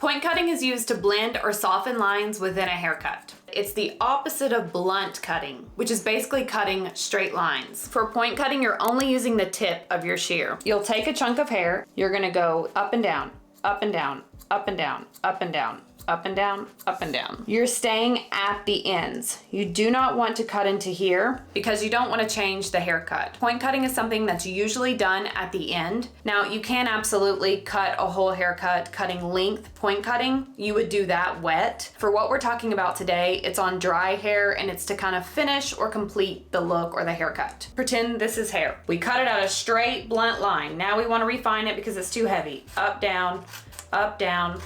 Point cutting is used to blend or soften lines within a haircut. It's the opposite of blunt cutting, which is basically cutting straight lines. For point cutting, you're only using the tip of your shear. You'll take a chunk of hair, you're gonna go up and down, up and down, up and down, up and down, up and down, up and down. You're staying at the ends. You do not want to cut into here because you don't want to change the haircut. Point cutting is something that's usually done at the end. Now, you can absolutely cut a whole haircut cutting length. Point cutting, you would do that wet. For what we're talking about today, it's on dry hair and it's to kind of finish or complete the look or the haircut. Pretend this is hair. We cut it out a straight blunt line. Now we want to refine it because it's too heavy. Up, down, up, down.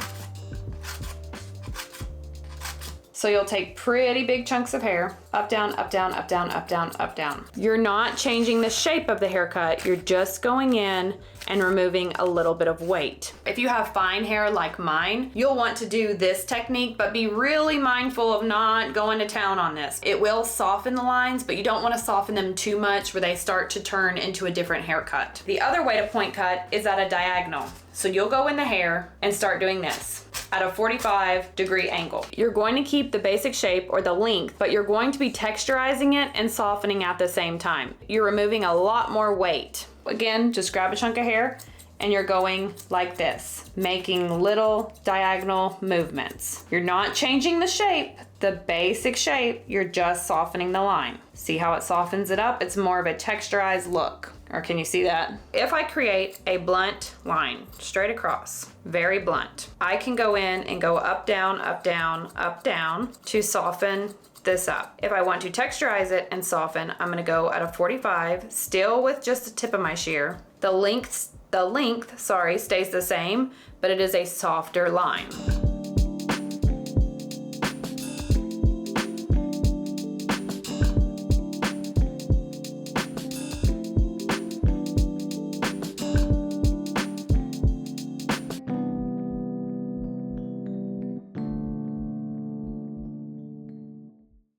So you'll take pretty big chunks of hair, up, down, up, down, up, down, up, down, up, down. You're not changing the shape of the haircut. You're just going in and removing a little bit of weight. If you have fine hair like mine, you'll want to do this technique, but be really mindful of not going to town on this. It will soften the lines, but you don't want to soften them too much where they start to turn into a different haircut. The other way to point cut is at a diagonal. So you'll go in the hair and start doing this at a 45-degree angle. You're going to keep the basic shape or the length, but you're going to be texturizing it and softening at the same time. You're removing a lot more weight. Again, just grab a chunk of hair and you're going like this, making little diagonal movements. You're not changing the shape, the basic shape, you're just softening the line. See how it softens it up? It's more of a texturized look. Or can you see that? If I create a blunt line straight across, very blunt, I can go in and go up, down, up, down, up, down to soften this up. If I want to texturize it and soften, I'm gonna go at a 45, still with just the tip of my shear. The length, stays the same, but it is a softer line.